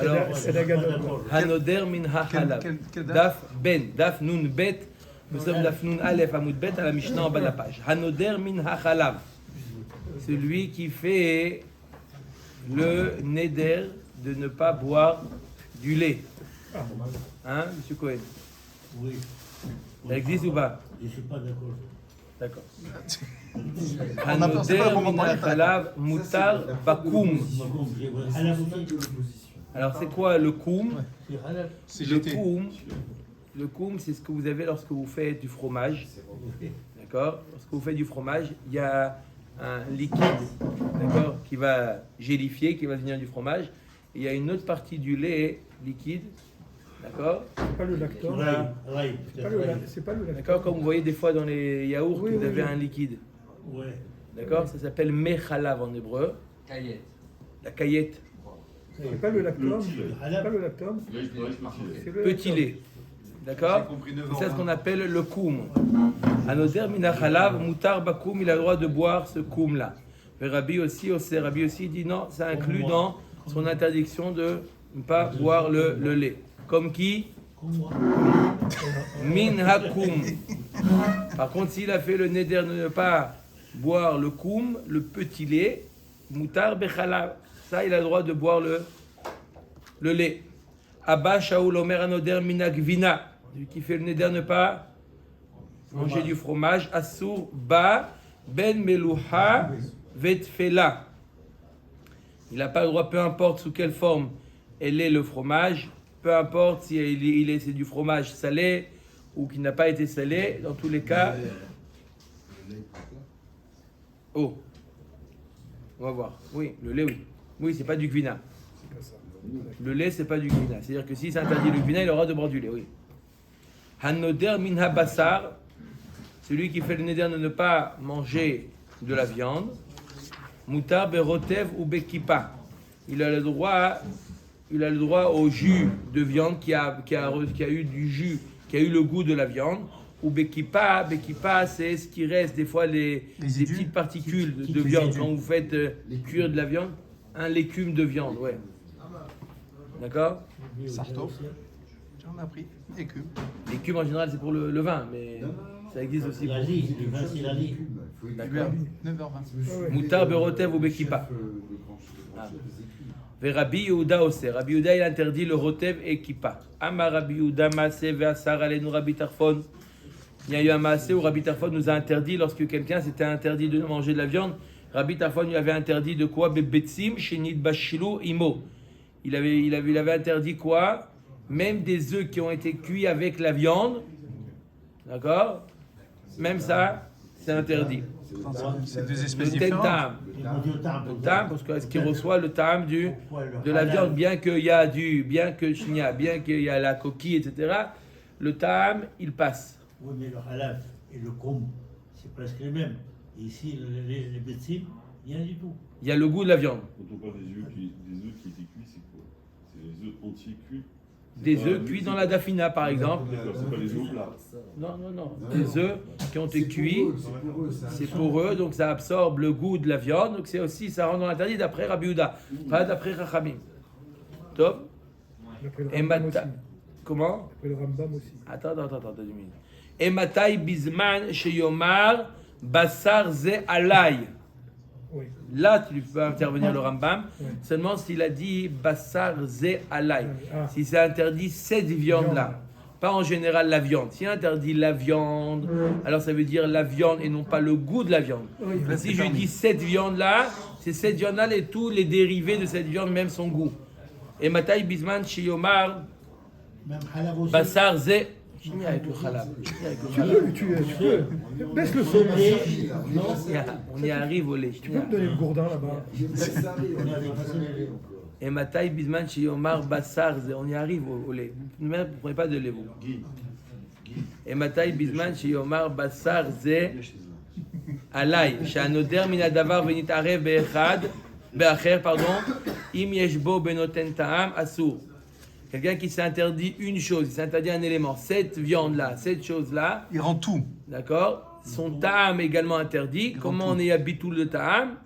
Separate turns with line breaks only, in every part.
Alors, Hanoder min hachalav. Daf ben, daf nun bet. Nous sommes daf nun aleph amud bet à la Mishnah en bas de la page. Hanoder min hachalav. Celui qui fait le neder de ne pas boire du lait. Hein, monsieur Cohen?
Oui.
Ça existe ou pas?
Je ne suis pas d'accord.
D'accord.
On a pensé pas comment
Hanoder min hachalav mutar bakoum. Alors c'est quoi le koum?
C'est
Le
jeté.
koum, le koum, c'est ce que vous avez lorsque vous faites du fromage. D'accord? Lorsque vous faites du fromage, il y a un liquide, d'accord, qui va gélifier, qui va devenir du fromage. Et il y a une autre partie du lait liquide, d'accord?
C'est pas le lactose. C'est pas le lactose.
D'accord, comme vous voyez des fois dans les yaourts,
Oui,
vous
oui,
avez
oui.
un liquide.
Ouais.
D'accord? Ça s'appelle mechalav en hébreu.
Caillette.
La caillette,
C'est pas le lactose. C'est pas le lactose. C'est le
petit
lactose.
lait. D'accord? C'est ce qu'on appelle le koum. Anoder minachalav, mutar bakoum, il a le droit de boire ce koum-là. Mais Rabbi aussi dit non, ça inclut dans son interdiction de ne pas boire le lait. Comme qui?
Comme moi.
Min hakoum. Par contre, s'il a fait le neder de ne pas boire le koum, le petit lait, mutar bechalav, ça il a le droit de boire le lait. Abba Shaul Omer Anoder Minagvina, celui qui fait le neder ne pas manger du fromage. Assour Ba Ben Melouha Vetfela. Il n'a pas le droit, peu importe sous quelle forme elle est le fromage, peu importe si c'est du fromage salé ou qui n'a pas été salé, dans tous les cas. Oh, on va voir. Oui, le lait, oui. Oui, c'est pas du gvina. Le lait, c'est pas du gvina. C'est-à-dire que si c'est interdit le gvina, il aura de boire du lait, oui. Hanoder minha basar, celui qui fait le neder de ne pas manger de la viande. Mutar berotev ou bekipa. Il a le droit au jus de viande qui a eu du jus, qui a eu le goût de la viande. Ou bekipa, c'est ce qui reste des fois les petites particules de viande quand vous faites cuire de la viande, un légume de viande, ouais. D'accord?
Sarto. On a pris. Écume.
L'écume en général c'est pour le vin, mais ça existe aussi pour.
C'est la lit.
D'accord.
9h20.
Moutar berotev ou bekipa. Rabbi Yehuda aussi. Rabbi Yehuda il interdit le rotev et kippa. Amar Rabbi Yehuda maaseh ve'asar alenu Rabbi Tarfon. Il y a eu un maaseh où Rabbi Tarfon nous a interdit lorsque quelqu'un s'était interdit de manger de la viande. Rabbi Tarfon lui avait interdit de quoi? Bebetzim shenit bashilu imo. Il avait interdit quoi? Même des œufs qui ont été cuits avec la viande. D'accord? Même ça, c'est interdit.
C'est deux
Le
espèces différentes.
tam. Le tam, parce que est-ce qu'il reçoit le tam de la viande, bien qu'il y a la coquille, etc. Le tam, il passe.
Oui, mais le halal et le koum, c'est presque les mêmes. Et ici, les bétsim, rien du tout.
Il y a le goût de la viande.
Quand on parle des œufs qui étaient cuits, c'est quoi? C'est les œufs entiers cuits?
Des œufs cuits dans la dafina, par exemple.
D'accord, c'est pas les œufs au plat.
Non. Des œufs qui ont été cuits, c'est pour eux, donc ça absorbe le goût de la viande. Donc c'est aussi, ça rend dans l'interdit d'après Rabbi Yehuda, pas d'après Chachamim. Top.
D'après le
Et
Rambam
Mata-
aussi.
Comment?
D'après le Rambam aussi.
Attends, 2 minutes. Et Matai Bizman Sheyomar Basar Ze Alay.
Oui.
Là, tu peux intervenir le Rambam,
Oui.
seulement s'il a dit Basar Ze Alay.
Ah.
Si c'est interdit cette viande-là, pas en général la viande. S'il interdit la viande, alors ça veut dire la viande et non pas le goût de la viande.
Oui.
Mais si je dis cette viande-là, c'est cette viande-là et tous les dérivés de cette viande, même son goût. Et Matai Bizman Sheyomar
Même halal aussi.
Basar Ze. Je finis avec le halal.
Tu peux. Baisse le son.
On y arrive au lait.
Tu peux me donner le gourdin là-bas.
Et Matai Bisman chez Yomar Bassar, on y arrive au lait. Vous ne prenez pas de lait, vous. Et Matai Bisman chez Yomar Bassar Ze Alay. Shanoder Minadavar Venit Arev Be'acher, pardon. Im Yeshbo Benoten Ta'am Asur. Quelqu'un qui s'est interdit une chose, il s'est interdit un élément. Cette viande-là, cette chose-là,
Il rend tout.
d'accord? Son ta'am est également interdit. Comment on est habitué le ta'am?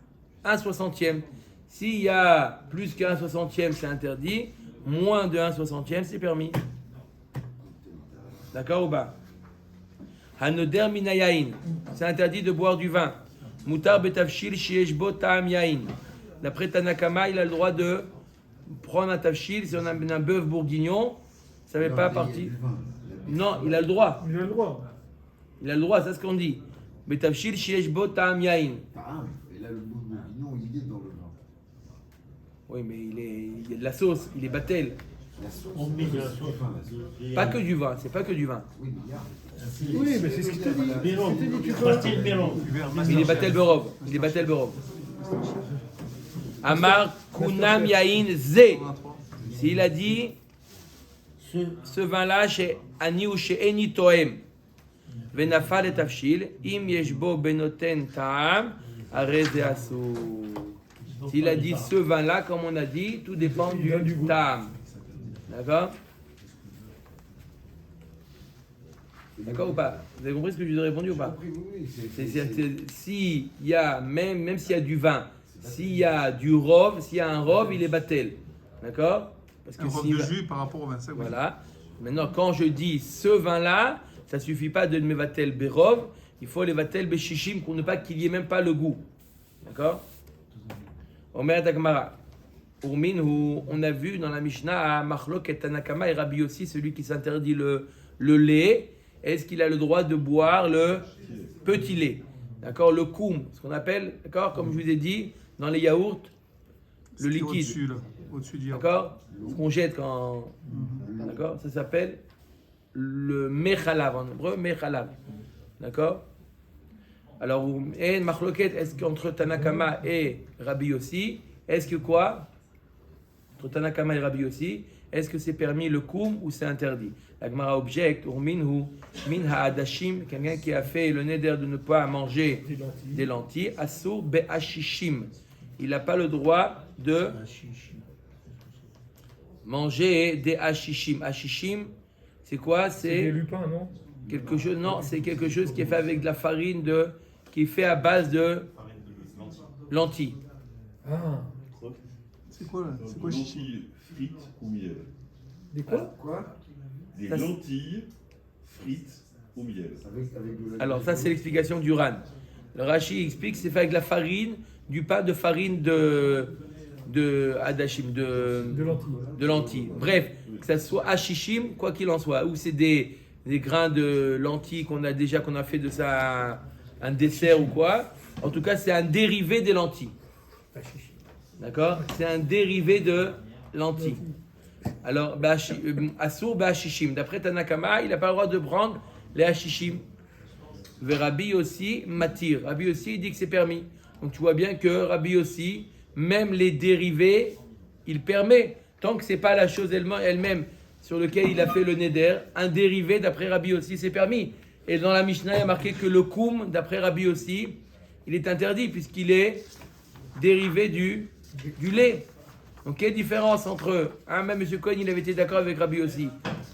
1/60. S'il y a plus qu'un 60e, c'est interdit. moins de 1/60, c'est permis. D'accord ou pas? Hanoder minayain, c'est interdit de boire du vin. Mutar betavshil shiesh bo ta'am yain. D'après Tanakama, il a le droit de prendre un tafshil. Si on a un bœuf bourguignon, ça ne fait pas partie. Non, il a le droit.
Il a le droit.
Il a le droit, c'est ce qu'on dit. Betavshil shiesh bo ta'am yain.
Et là, le mot bourguignon, il est dans le vin.
Oui, mais il y a de la sauce, il est battel.
La sauce.
On met de la sauce.
Pas que du vin, c'est pas que du vin.
Oui, mais il y a.
Oui, mais c'est ce qu'il te dit.
Mélange.
C'est ce qu'il te dit, tu peux.
Pastel mélange.
Il est battel berov. Il est battel berov. Amar kunam yain ze. S'il a dit ce vin-là chez Ani ou chez Eni Toem. Venafal et tafshil. Im yeshbo benoten ta'am. Areze asu. S'il a dit ce vin-là, comme on a dit, tout dépend du ta'am. D'accord? D'accord ou pas? Vous avez compris ce que je vous ai répondu ou pas?
Oui,
S'il y a, même s'il y a du vin, s'il y a du rov, s'il y a un rov, il est battel. D'accord? Parce
Un robe de jus par rapport au vin sec.
Voilà. Maintenant, quand je dis ce vin-là, ça ne suffit pas de le mevatel berov, il faut les vatel beshishim pour ne pas qu'il n'y ait même pas le goût. D'accord? Omer Dagmara. Urmin, on a vu dans la Mishnah, Machlok et Tanakama et Rabbi aussi, celui qui s'interdit le lait. Est-ce qu'il a le droit de boire le petit lait? D'accord? Le koum, ce qu'on appelle, d'accord? Comme je vous ai dit, dans les yaourts, le liquide.
Au-dessus, là. Au-dessus du yaourt.
D'accord? Ce qu'on jette quand. D'accord? Ça s'appelle le mechalav en hébreu, mechalav. D'accord? Alors, et machloket, est-ce qu'entre Tanakama et Rabbi Yossi, est-ce que quoi? Entre Tanakama et Rabbi Yossi, est-ce que c'est permis le koum ou c'est interdit? La Gemara objecte, ou min ha'adashim, quelqu'un qui a fait le neder de ne pas manger des lentilles, asur be'ashishim. Il n'a pas le droit de manger des hashishim. Hashishim, c'est quoi?
C'est des lupins, non?
Quelque chose, non, c'est quelque chose qui est fait avec de la farine qui est fait à base de lentilles.
Ah.
C'est quoi, là? C'est
Des
quoi, chichi?
lentilles frites au miel.
Des quoi?
Des
Ça, c'est-
lentilles frites au miel.
Alors ça, c'est l'explication du Ran. Le Rashi explique que c'est fait avec la farine, du pain de farine de hadashim,
De lentilles.
de lentilles. Bref, que ça soit hashishim, quoi qu'il en soit, ou c'est des grains de lentilles qu'on a fait de ça un dessert ou quoi. En tout cas, c'est un dérivé des lentilles. D'accord? C'est un dérivé de lentilles. Alors, Asur Ba'ashishim. D'après Tanakama, il n'a pas le droit de prendre les Hashishim. Rabbi aussi, Matir. Rabbi aussi, il dit que c'est permis. Donc tu vois bien que Rabbi aussi, même les dérivés, il permet. Tant que ce n'est pas la chose elle-même sur laquelle il a fait le neder, un dérivé, d'après Rabbi aussi, c'est permis. Et dans la Mishnah, il y a marqué que le koum, d'après Rabbi aussi, il est interdit puisqu'il est dérivé du lait. Donc, quelle différence entre même M. Cohen, il avait été d'accord avec Rabbi aussi,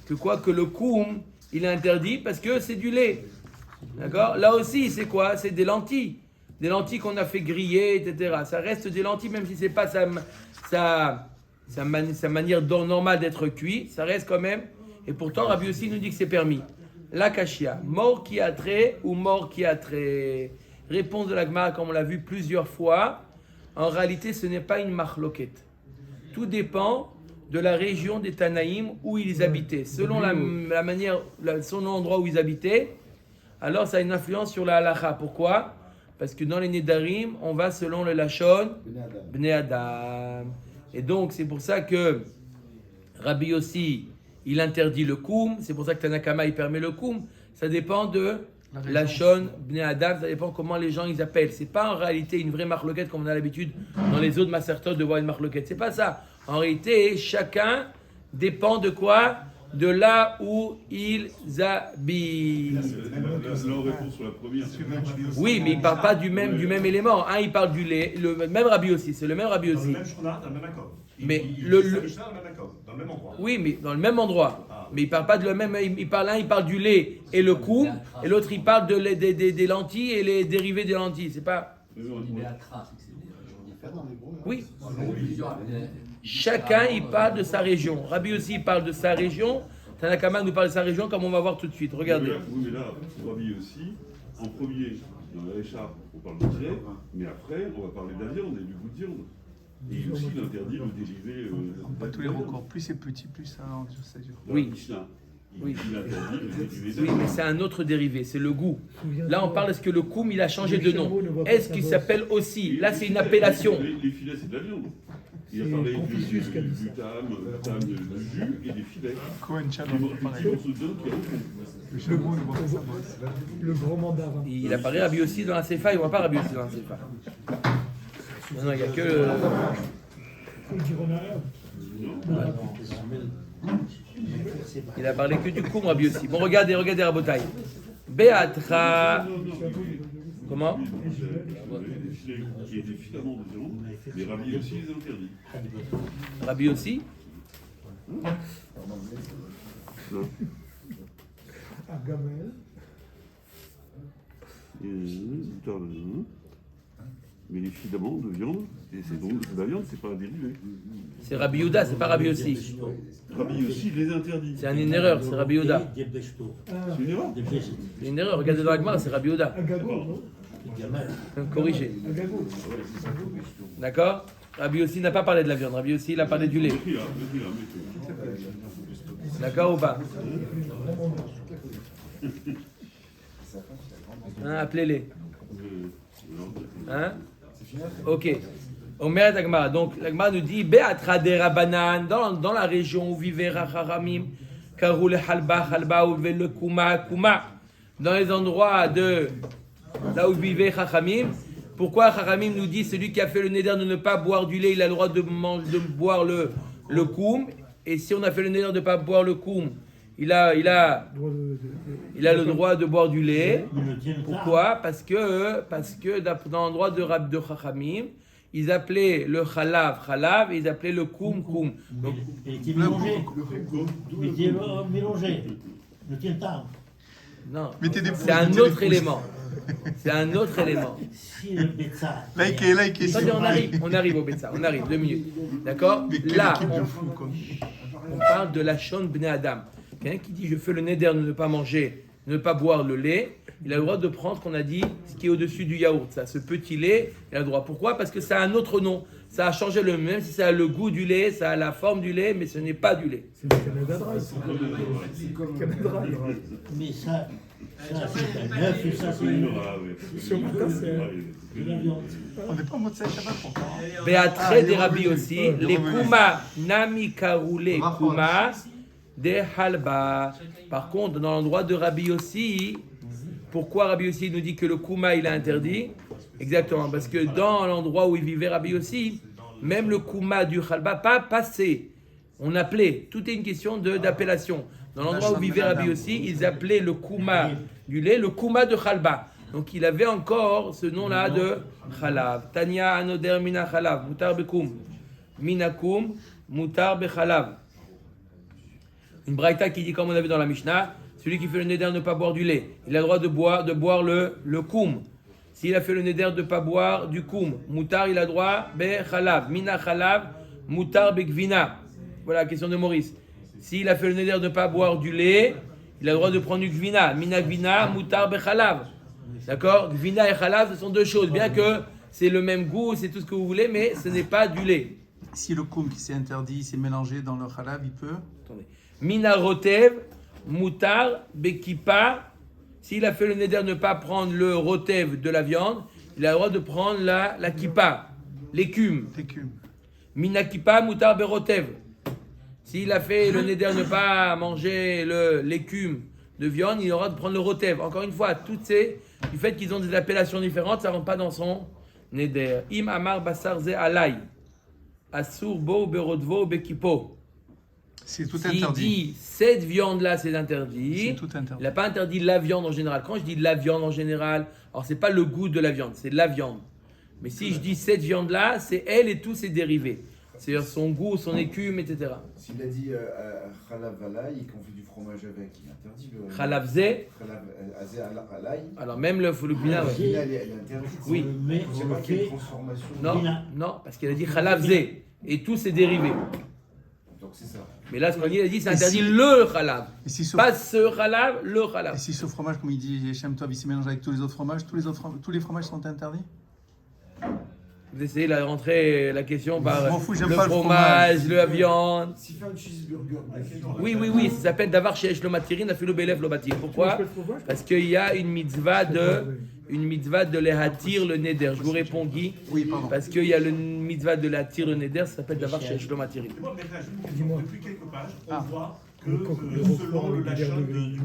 que le koum, il est interdit parce que c'est du lait. D'accord? Là aussi, c'est quoi? C'est des lentilles. Des lentilles qu'on a fait griller, etc. Ça reste des lentilles, même si c'est pas sa manière normale d'être cuit, ça reste quand même. Et pourtant, Rabbi aussi nous dit que c'est permis. La kashia, mort qui a trait ou mort qui a trait? Réponse de la Gemara, comme on l'a vu plusieurs fois. En réalité, ce n'est pas une machloket. Tout dépend de la région des Tanaïm où ils habitaient. Selon la manière, selon l'endroit où ils habitaient, alors ça a une influence sur la halacha. Pourquoi? Parce que dans les Nedarim, on va selon le Lachon Bnei Adam. Et donc, c'est pour ça que Rabbi Yossi, il interdit le koum. C'est pour ça que Tanakama, il permet le koum. Ça dépend de Lachon Bnei Adam. Ça dépend comment les gens ils appellent. C'est pas en réalité une vraie marloquette comme on a l'habitude dans les autres macertos de voir une marloquette. C'est pas ça. En réalité, chacun dépend de quoi? De là où ils habitent.
Là, on répond sur la première.
Oui, mais il ne parle pas du même élément. Un, il parle du lait. Le même Rabbi aussi. C'est le même Rabbi
Dans le
aussi.
même shona, dans le même accord.
Mais
il
le-
dit sa
le-
Mishnah dans le même accord, dans le même endroit.
Oui, mais dans le même endroit. Mais il parle pas de le même. Il parle du lait et le koum. Et l'autre, il parle des lentilles et les dérivés des lentilles. C'est pas.
Mais on-
Il est à trace, c'est des régions différentes.
Oui. Chacun, il parle de sa région. Rabbi aussi, il parle de sa région. Tanakama nous parle de sa région, comme on va voir tout de suite. Regardez.
Oui, mais là, Rabbi aussi, en premier, dans la écharpe, on parle de filet, mais après, on va parler de la viande et du goût de viande. Et aussi, il interdit le dérivé.
Pas tous les records. Plus c'est petit, plus ça rend ça dur.
Oui.
Oui. Il interdit le dérivé.
Oui, mais c'est un autre dérivé, c'est le goût. Là, on parle, est-ce que le koum, il a changé
Le
de nom?
chameau ne voit pas
Est-ce
sa
qu'il
bosse.
s'appelle aussi? Là, c'est une appellation.
Les filets, c'est de la viande. Il a
C'est
parlé
Confucius qui a dit ça.
du tam, de jus et des filets.
Cohen
Qui
Shalom, pareil.
vont se donner qui a aucun.
Le chameau ne voit pas sa bosse.
Le grand mandarin.
Il apparaît Rabbi aussi dans la Sefa, il ne voit pas Rabbi aussi dans la Sefa. Non, il n'y a que...
Il dit Romain.
Il a parlé que du koum, Rabbi aussi. Bon, regardez Rabotai. Beatra... Comment?
Les filets qui étaient filaments de viande, mais Rabbi aussi les interdit.
Rabbi aussi?
Agamel.
Mais les filaments de viande, c'est donc de la viande, c'est pas un dérivé.
C'est Rabbi Yehuda, c'est pas Rabbi aussi.
Rabbi aussi les interdit.
C'est une erreur, c'est Rabbi Yehuda.
C'est une erreur.
C'est une erreur, regardez dans la Gemara, c'est Rabbi Yehuda.
Agago, non?
Corrigé.
Agago.
D'accord? Rabbi aussi n'a pas parlé de la viande, Rabbi aussi il a parlé du lait.
Écris là, mettez.
D'accord ou pas? Hein, appelez-les. Hein? Ok. Omer Dagmara. Donc, l'Agmara nous dit Be'atra de Rabanan, dans la région où vivait Racharamim, Karou le Halba, Halba, où vivait le Kuma, Kuma. Dans les endroits de là où vivait Chachamim. Pourquoi Chachamim nous dit celui qui a fait le neder de ne pas boire du lait, il a le droit de boire le koum. Et si on a fait le neder de ne pas boire le koum, il a le droit de boire du lait. Pourquoi? Parce que dans l'endroit de Chachamim, ils appelaient le chalav et ils appelaient le koum. Donc,
Il était mélangé. Il était mélangé. Le tientam.
non,
Mettez des pouces,
c'est un
mettez des
autre
pouces.
élément. C'est un autre élément.
Si le Betsa.
Likez,
Attendez, on arrive au Betsa, on arrive, 2 minutes. D'accord?
Mais quelle
Là,
équipe de fous, quoi.
on parle de la Shon Bnei Adam. Quelqu'un qui dit je fais le neder de ne pas manger, de ne pas boire le lait, il a le droit de prendre, qu'on a dit, ce qui est au-dessus du yaourt. Ça, ce petit lait, il a le droit. Pourquoi? Parce que ça a un autre nom. Ça a changé le même, si ça a le goût du lait, ça a la forme du lait, mais ce n'est pas du lait.
C'est le Canada Dry. C'est le Canada Dry.
Mais ça c'est un œuf et ça c'est
Il y
une
aura, oui.
Sur le tas, c'est-
de la viande.
On n'est pas en mode ça, Shabbat pourtant.
Béatré
Ah,
des Rabbi aussi, les Kuma Nami Karoulé Kuma des Halba. Par contre, dans l'endroit de Rabbi aussi, pourquoi Rabbi aussi nous dit que le Kuma il est interdit? Exactement, parce que dans l'endroit où il vivait Rabbi aussi, même le Kuma du Halba, pas passé. On appelait, tout est une question d'appellation. Dans l'endroit où vivait Rabbi aussi, ils appelaient le Kuma du lait, le Kuma de Halba. Donc il avait encore ce nom-là de Chalav. Tanya Anoder Mina Chalav, Mutar Bekum. Minakum, Mutar Bechalav. Une braïta qui dit, comme on a vu dans la Mishnah, celui qui fait le neder de ne pas boire du lait, il a le droit de boire le koum. S'il a fait le neder de ne pas boire du koum, Mutar, il a le droit Bechalav. Mina Chalav, Mutar Bekvina. Voilà la question de Maurice. S'il a fait le neder de ne pas boire du lait, il a le droit de prendre du gvina. Mina gvina, mutar bechalav. D'accord? Gvina et chalav, ce sont deux choses. Bien que c'est le même goût, c'est tout ce que vous voulez, mais ce n'est pas du lait.
Si le koum qui s'est interdit, s'est mélangé dans le halav, il peut.
Attendez. Mina rotev, mutar, bekipa. S'il a fait le neder de ne pas prendre le rotev de la viande, il a le droit de prendre la kippa, l'écume.
L'écume.
Mina kippa, mutar berotev. S'il a fait le neder de ne pas manger l'écume de viande, il aura de prendre le rotev. Encore une fois, toutes ces, du fait qu'ils ont des appellations différentes, ça ne rentre pas dans son neder. Im amar basar ze alay. Asur bo berodvo bekipo.
C'est tout
S'il
interdit.
dit cette viande-là, c'est interdit.
C'est tout interdit.
Il n'a pas interdit la viande en général. Quand je dis la viande en général, alors c'est pas le goût de la viande, c'est la viande. Mais si je dis cette viande-là, c'est elle et tous ses dérivés. C'est-à-dire son goût, son écume, etc.
S'il a dit Khalav Alay et qu'on fait du fromage avec, il interdit le.
Khalavzé,
Khalav Azé Alay.
alors même le fulupina, ouais.
Elle est interdite.
Oui.
Mais
C'est
on le
marqué
fait.
transformation.
Non, non, parce qu'il a dit khalavzé. et tous ses dérivés.
Donc c'est ça.
Mais là, ce qu'on a dit, c'est
Et
interdit
si-
le halab.
Et si ce,
Pas ce halab, le halab.
et si ce fromage, comme il dit Shem Tov, il se mélange avec tous les autres fromages, tous les fromages sont interdits?
Vous essayez de rentrer la question par
Je m'en fous, j'aime
le
pas le
fromage,
fromage.
la viande.
S'il fait un cheeseburger,
Oui, ça s'appelle davar sheyesh lo matirin, afilo belev lo batir. Pourquoi? Parce qu'il y a une mitzvah de lehatir le neder. Je vous réponds, Guy.
Oui, pardon.
Parce qu'il y a le mitzvah de lehatir le neder, ça s'appelle davar sheyesh lo matirin.
Moi, Bécha, j'ai une question.
Dis-moi.
Depuis quelques pages, on
Ah.
voit que
Le
selon
refroid
le
avec du verre
lachon
de
de.
gruyère.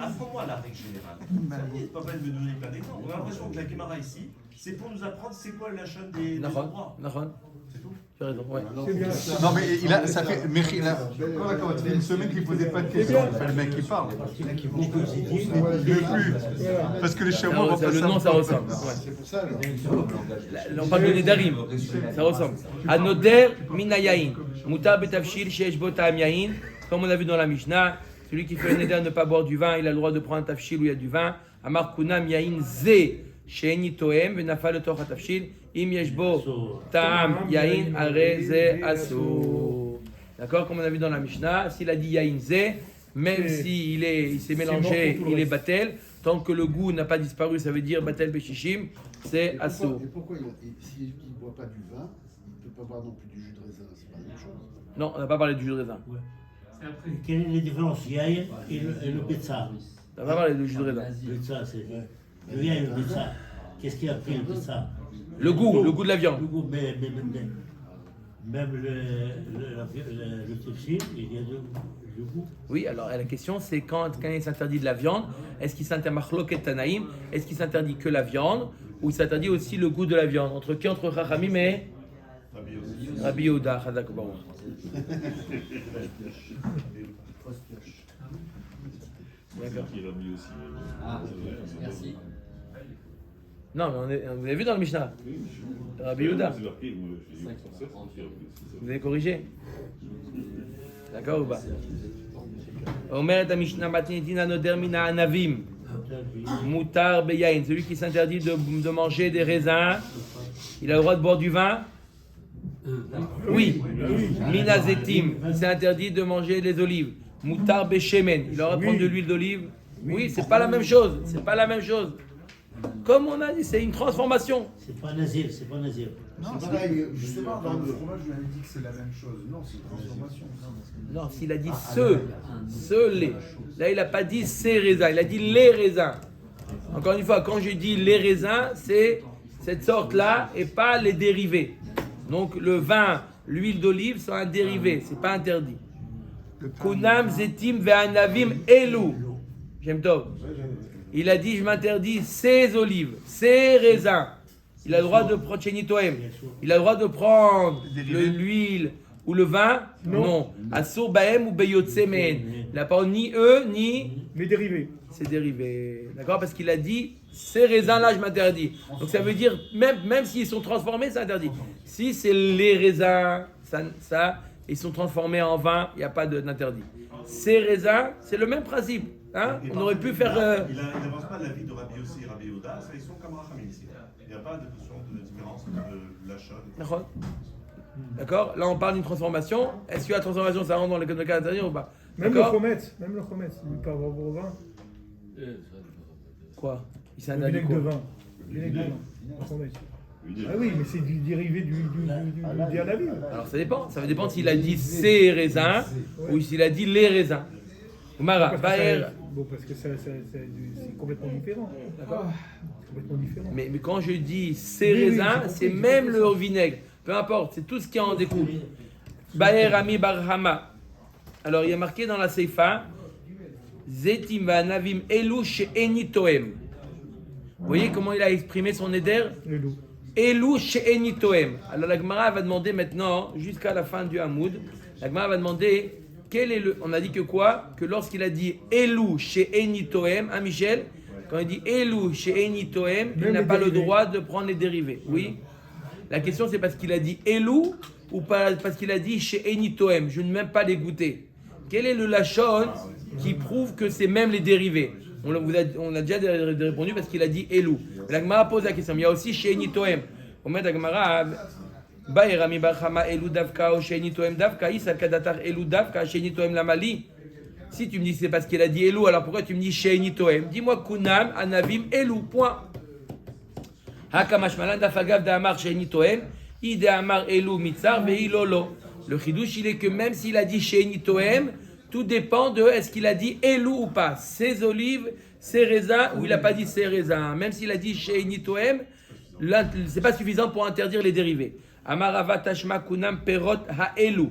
Apprends-moi la règle générale.
Ben,
Ça y est, c'est pas peine de me donner plein d'exemples. On a l'impression que la Gemara ici, c'est pour nous apprendre c'est quoi le lachon des endroits.
Nahon.
C'est tout.
Tu as raison, ouais.
C'est bien.
Non, mais il a, ça fait, mais il a, ça fait une semaine qu'il ne posait pas de questions. Il fait le mec qui parle. Il ne veut plus. Parce que les chameaux vont pas
Le nom, ça
savoir.
ressemble. On parle de Nedarim, ça ressemble. Anoder minayain, mutar betavshil sheyesh bo ta'am yain. Comme on a vu dans la Mishnah, celui qui fait un neder de ne pas boire du vin, il a le droit de prendre un tafshil où il y a du vin. Amar kunam yain ze she'eni toem venafal letokh hatafshil im yesh bo ta'am yain are ze asur. D'accord, comme on a vu dans la Mishnah, s'il a dit yain ze, même s'il s'est mélangé,
mort pour tout le
il est
reste.
batel. Tant que le goût n'a pas disparu, ça veut dire batel beshishim, c'est asur.
Et pourquoi s'il ne boit pas du vin, il ne peut pas boire non plus du jus de raisin? C'est pas la même chose.
Non, on n'a pas parlé du jus de raisin.
Quelle est la différence yaïn et le pizza?
On n'a pas parlé du jus de raisin.
Le pizza, c'est le yaïn et le pizza. Qu'est-ce qui a pris le pizza?
Le goût de la viande.
Le goût, mais même le tefsir, il y a le goût.
Oui, alors la question c'est quand il s'interdit de la viande, est-ce qu'il s'interdit machloket tanaïm, est-ce qu'il s'interdit que la viande, ou il s'interdit aussi le goût de la viande? Entre qui? Entre Chachamim et Rabbi Yehuda, Chazak Baruch. D'accord.
Qui est Rabbi aussi.
Ah, merci.
Non, mais vous avez vu dans le Mishnah, Rabbi Yehuda,
C'est marqué, moi, j'ai dit, c'est ça, c'est Rabbi aussi.
vous avez corrigé? D'accord ou pas? Omer et Mishnah matinitina noder mina anavim. Moutar beyain, celui qui s'interdit de manger des raisins, il a le droit de boire du vin? Oui. Minazetim, il s'est interdit de manger des olives. Moutar beshemen, il a le droit de prendre de l'huile d'olive? Oui, c'est pas la même chose. C'est pas la même chose. Comme on a dit, c'est une transformation.
C'est pas nazir, c'est pas nazir.
C'est pareil, justement, dans le fromage, je lui avais dit que c'est la même chose. Non, c'est une transformation.
Non, s'il a dit ce lait. Là, il n'a pas dit ces raisins, il a dit les raisins. Encore une fois, quand je dis les raisins, c'est cette sorte-là et pas les dérivés. Donc le vin, l'huile d'olive sont un dérivé, c'est pas interdit. Kunam zetim ve'anavim elu. J'aime top. Il a dit je m'interdis ces olives, ces raisins. Il a le droit de prendre chenitoem. Il a le droit de prendre l'huile ou le vin? Non. Asur baem ou beyotsemen. Il n'a pas ni eux ni
Les dérivés.
ses dérivés. D'accord? Parce qu'il a dit ces raisins-là, je m'interdis. Donc ça veut dire, même s'ils sont transformés, c'est interdit. Si c'est les raisins, ils sont transformés en vin, il n'y a pas d'interdit. Ces raisins, c'est le même principe. Hein? On aurait pu faire.
Il n'avance pas de l'avis de Rabbi Yossi et Rabbi Yehuda, ça ils sont comme Rachamim ici. Il n'y a pas de notion de différence de lachon.
D'accord? Là, on parle d'une transformation. Est-ce que la transformation, ça rentre dans les cas interdits ou pas?
Même le
D'accord?
chomet, il ne peut avoir au vin.
Quoi? Il s'est
Le
interdit
vinaigre de
quoi?
vin. Vinaigre de vin. Le chomet.
Oui,
Ah oui, mais c'est du dérivé du anavim.
Alors ça dépend. Ça va dépendre s'il a dit ces raisins ou s'il a dit les raisins. Mara, Baer.
Parce que c'est complètement différent. D'accord? C'est complètement différent.
Mais quand je dis ces
Oui,
raisins,
j'ai compris,
c'est
j'ai
même
compris
le
ça.
vinaigre. Peu importe, c'est tout ce qui en découle. Baer Ami Barhama. Alors il y a marqué dans la Seifa Zetim va Navim Elu She'eni Toem. Vous voyez comment il a exprimé son éder?
Le loup.
Elu She'eni Toem. Alors la Gemara va demander maintenant, jusqu'à la fin du Hamoud, la Gemara va demander quel est le. On a dit que quoi? Que lorsqu'il a dit Elu She'eni Toem, hein Michel? Quand il dit Elu She'eni Toem, il
Même
n'a
les
pas le
dérivés.
droit de prendre les dérivés. Oui. La question c'est parce qu'il a dit Elu ou pas parce qu'il a dit She'eni Toem. Je ne même pas les goûter. Quel est le lachon qui prouve que c'est même les dérivés? On a déjà répondu parce qu'il a dit Elu. La Gemara pose la question. Il y a aussi She'eni Toem. Au moment de la Gemara, Baïrami Barhama Elou Davka, Osheni Toem Davka, Isa Kadatar Elou Davka, Sheni Toem Lamali. Si tu me dis c'est parce qu'il a dit Elou, alors pourquoi tu me dis Sheni Toem? Dis-moi Kunam, Anavim, Elou, point. Hakamash Malan Dafagav Damar Sheni Toem, Ide Amar Elou Mitzar, Veilolo. Le chidouche, il est que même s'il a dit Sheni Toem, tout dépend de est-ce qu'il a dit Elou ou pas. Ses olives, ses raisins, ou il n'a pas dit ses raisins. Même s'il a dit Sheni Toem, c'est pas suffisant pour interdire les dérivés. Amarava Tashma Kunam Perot Ha-Elu.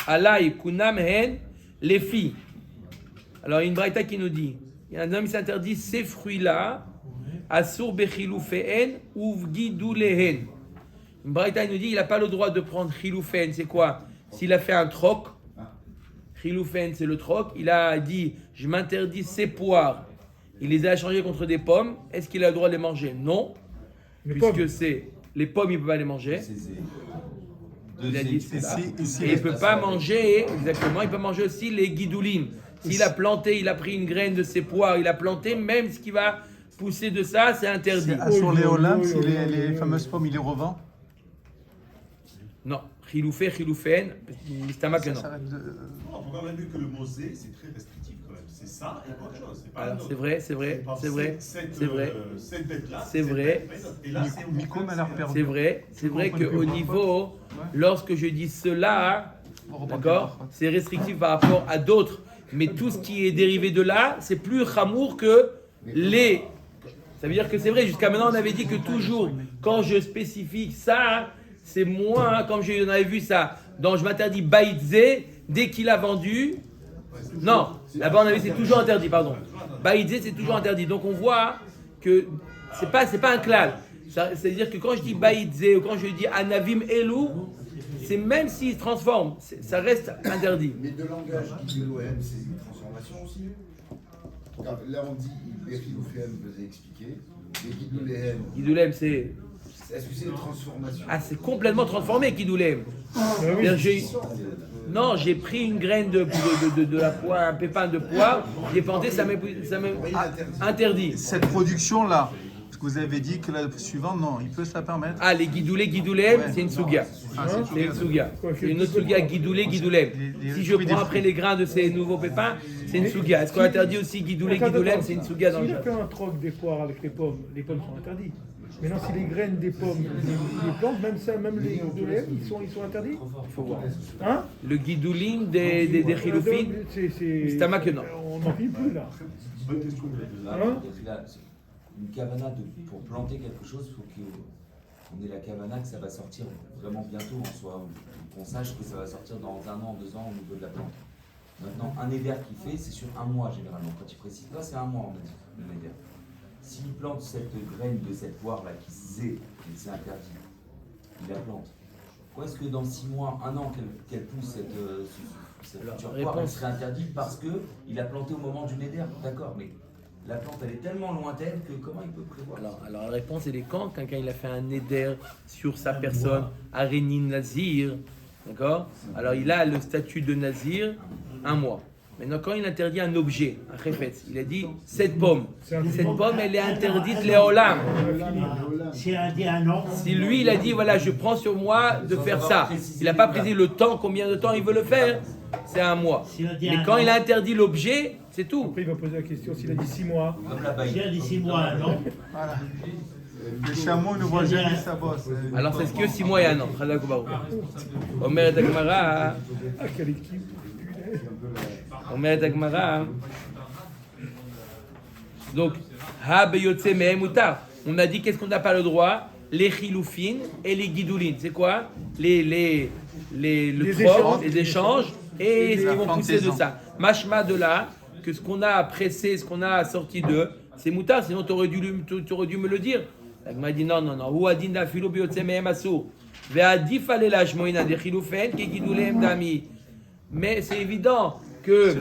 Alay Kunam Hen, les filles. Alors, il y a une braïta qui nous dit il y a un homme qui s'interdit ces fruits-là, Asur Bechiloufehen ou Vgidulehen. Une braïta nous dit il n'a pas le droit de prendre Chiloufen. C'est quoi? S'il a fait un troc, Chiloufen c'est le troc, il a dit je m'interdis ces poires, il les a échangées contre des pommes, est-ce qu'il a le droit de les manger? Non, puisque c'est les pommes, il ne peut pas les manger. Il a dit et il ne peut pas manger, exactement, il peut manger aussi les guidoulim. S'il a planté, il a pris une graine de ses poires, il a planté, même ce qui va pousser de ça, c'est interdit.
Sur les Olam, si les fameuses pommes, il les revend?
Non, Chiloufen, Mistama que non.
Pourquoi on a vu que le mosé, c'est très restrictif quand même. C'est ça et autre chose. C'est pas
Alors,
un autre.
c'est vrai.
Cette bête-là,
C'est vrai.
Et là, c'est
Micom, elle a perdu.
C'est vrai qu'au niveau, lorsque je dis cela, d'accord, c'est restrictif par rapport à d'autres. Mais tout ce qui est dérivé de là, c'est plus chamour que les. Ça veut dire que c'est vrai, jusqu'à maintenant, on avait dit que toujours, quand je spécifie ça, c'est moins, comme on avait vu ça, donc je m'interdis Baïdze, dès qu'il a vendu. Non, là-bas, on avait c'est toujours interdit, pardon. Baïdze, c'est toujours interdit. Donc on voit que c'est pas un klal. C'est-à-dire que quand je dis Baïdze ou quand je dis Anavim Elou, c'est même s'il se transforme, ça reste interdit.
Mais de langage Guidoulem, c'est une transformation aussi. Là, on dit Bechiloufhem, vous avez expliqué. Mais
Guidoulem, c'est.
Est-ce que c'est une transformation?
Ah, c'est complètement transformé, Guidoulem. Non, j'ai pris une graine de la poire, un pépin de poire, j'ai planté, ça m'est interdit.
Cette production-là, parce que vous avez dit que la suivante, non, il peut se la permettre.
Ah, les guidoulem, c'est une souga. C'est une souga. C'est une autre souga, guidoulem. Si je prends après les grains de ces nouveaux pépins, c'est une souga. Est-ce qu'on interdit aussi guidoulem, c'est une souga dans le
jeu? S'il a fait un troc des poires avec les pommes sont interdites. Maintenant, si les graines des pommes, les plantes, même les guidoulim, ils sont interdits.
Il faut voir.
Hein?
Le guidoulim des chiloufines, c'est tama que non.
On n'en vit plus là.
Une kavana pour planter quelque chose, il faut qu'on ait la kavana que ça va sortir vraiment bientôt en soi, qu'on sache que ça va sortir dans 1 an, 2 ans au niveau de la plante. Maintenant, un éder qui fait, c'est sur 1 mois généralement. Quand il précise pas, c'est 1 mois, on a dit, le éder. S'il plante cette graine de cette poire-là qui sait, c'est interdit, il la plante. Pourquoi est-ce que dans 6 mois, 1 an qu'elle pousse cette future poire, elle serait interdite parce qu'il a planté au moment du néder? D'accord, mais la plante elle est tellement lointaine que comment il peut prévoir?
Alors la réponse elle est quand quelqu'un il a fait un néder sur sa personne, Arénine Nazir, d'accord? Alors il a le statut de Nazir 1 mois. Maintenant, quand il interdit un objet, un chefetz, il a dit cette pomme. Cette pomme, elle est interdite les olam.
Si elle a dit un an.
Si lui, il a dit voilà, je prends sur moi de faire ça. Il n'a pas précisé le temps, combien de temps il veut le faire. C'est 1 mois. Mais quand il a interdit l'objet, c'est tout.
Après, il va poser la question s'il a dit 6 mois.
Si elle a dit 6 mois, 1 an.
Voilà. Le chameau ne voit jamais sa bosse.
Alors, c'est ce que 6 mois et 1 an. Omer Dagmara.
Ah, quelle équipe.
Omer Dagmara. Donc, ha beyotse mehem mutar. On a dit qu'est-ce qu'on n'a pas le droit? Les chiloufines et les guidoulines. C'est quoi? Le troc, les échanges et ce qui vont pousser de ça. Mashma de là, que ce qu'on a pressé, ce qu'on a sorti d'eux, c'est moutar, sinon tu aurais dû me le dire. Elle m'a dit non. Ou adin da filo beyotse mehem asur. Ve'adif alela shmoina de chiloufen ke guidoulim dami. Mais c'est évident que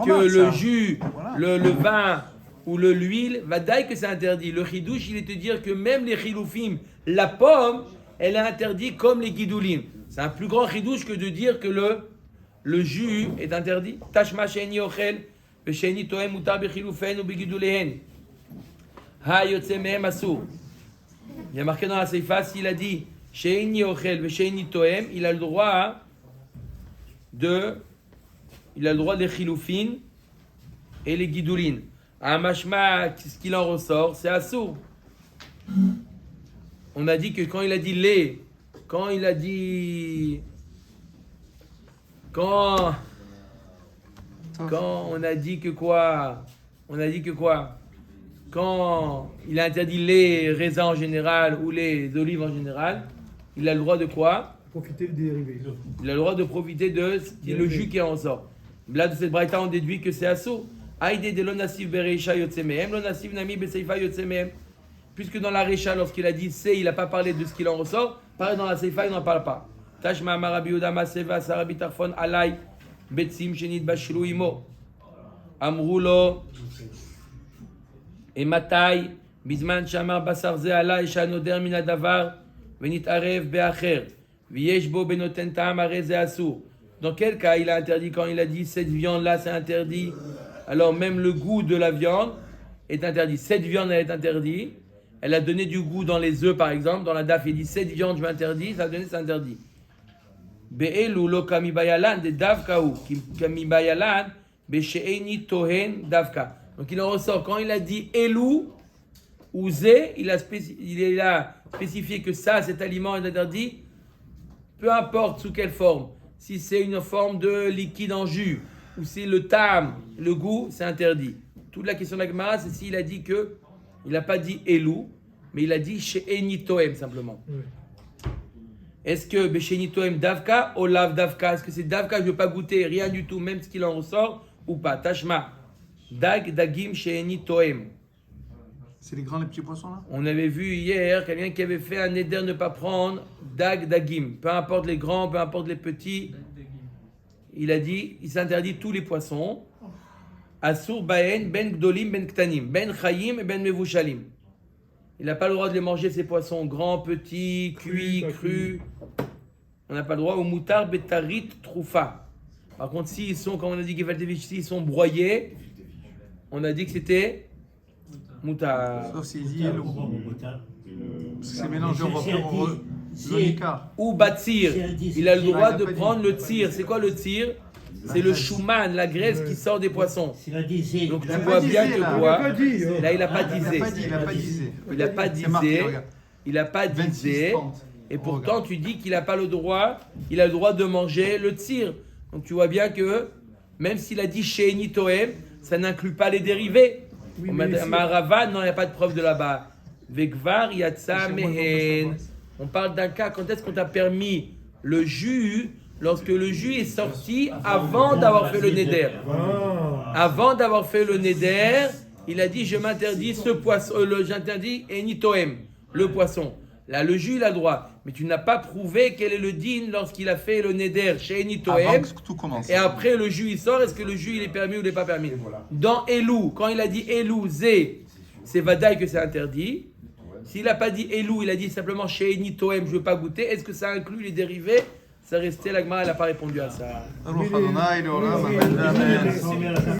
le jus, voilà. le vin ou l'huile, va dire que c'est interdit. Le chidouche, il est de dire que même les chiloufim, la pomme, elle est interdite comme les guidoulim. C'est un plus grand chidouche que de dire que le jus est interdit. Tashma sheni ochel, sheni toem mutar bechiloufen ou beguidouléhen. Ha yotse mehem asur. Il y a marqué dans la Seifa, s'il a dit Sheini ochel ve sheini toem, il a le droit des chiloufin et les guidoulines. Amashma, ce qu'il en ressort, c'est assour. On a dit que quand il a dit les, quand on a dit que quoi? Quand il a interdit les raisins en général ou les olives en général, il a le droit de quoi?
Profiter des dérivés.
Il a le droit de profiter de le jus qui en ressort. Là, de cette braïta, on déduit que c'est assaut. Aïdé de l'onasif bereisha yotsemehem, l'onasif nami beseifa yotsemehem. Puisque dans la recha, lorsqu'il a dit c'est, il n'a pas parlé de ce qu'il en ressort. Pareil, dans la seifa, il n'en parle pas. Tashma marabi udama seva sarabi tarfon alay betsim shenit bashru imo. Amrulo et matai bizman shamar basar ze alay shanoder min adavar venit arev beacher viesh bo benoten ta'am are ze asur. Dans quel cas il a interdit quand il a dit cette viande là c'est interdit? Alors même le goût de la viande est interdit. Cette viande elle est interdite. Elle a donné du goût dans les œufs par exemple. Dans la daf il dit cette viande je m'interdis. Ça a donné c'est interdit. Be'elu lo kamibayalan de davkaou kamibayalan be'she'eni tohen davka. Donc il en ressort quand il a dit elu ou zé, il a spécifié que ça cet aliment est interdit. Peu importe sous quelle forme. Si c'est une forme de liquide en jus, ou si le tam, le goût, c'est interdit. Toute la question de la Gemara, c'est s'il a dit que, il n'a pas dit elou, mais il a dit she'eni toem simplement. Oui. Est-ce que she'eni toem davka ou lav davka? Est-ce que c'est davka, je ne veux pas goûter rien du tout, même ce qu'il en ressort, ou pas? Tashma, dag dagim she'eni toem.
C'est les grands, les petits poissons là?
On avait vu hier quelqu'un qui avait fait un éder ne pas prendre dag dagim. Peu importe les grands, peu importe les petits. Il a dit, il s'interdit tous les poissons. Asur baen ben gdolim ben ktanim, ben chayim et ben mevushalim. Il n'a pas le droit de les manger ces poissons grands, petits, cuits, crus. On n'a pas le droit au moutar betarit troufa. Par contre, s'ils sont, comme on a dit Gefaltevich, s'ils sont broyés, on a dit que c'était moutar.
Sauf s'il dit elou. Parce que c'est mélangé au l'onika.
Ou batsir. Il a le droit de prendre le tir. C'est quoi le tir? C'est le chouman, la graisse qui sort des poissons. Donc tu vois bien que quoi? Là, il n'a pas disé. Il n'a pas disé. Et pourtant, tu dis qu'il n'a pas le droit. Il a le droit de manger le tir. Donc tu vois bien que même s'il a dit she'eni toem, ça n'inclut pas les dérivés. Oui, Maravad, non, il n'y a pas de preuve de là-bas. Vekvar yatsa mehen. On parle d'un cas, quand est-ce qu'on t'a permis le jus? Lorsque le jus est sorti avant d'avoir fait le neder. Avant d'avoir fait le neder, il a dit je m'interdis ce poisson, j'interdis enitoem, le poisson. Là, le jus, il a le droit. Mais tu n'as pas prouvé quel est le din lorsqu'il a fait le neder chez enitoem. Et après, le jus, il sort. Est-ce que le jus, il est permis ou il n'est pas permis? Dans Elou, quand il a dit Elou, Zé, c'est Vadaï que c'est interdit. S'il n'a pas dit Elou, il a dit simplement chez enitoem, je ne veux pas goûter. Est-ce que ça inclut les dérivés? Ça restait, la Gemara, elle n'a pas répondu à ça.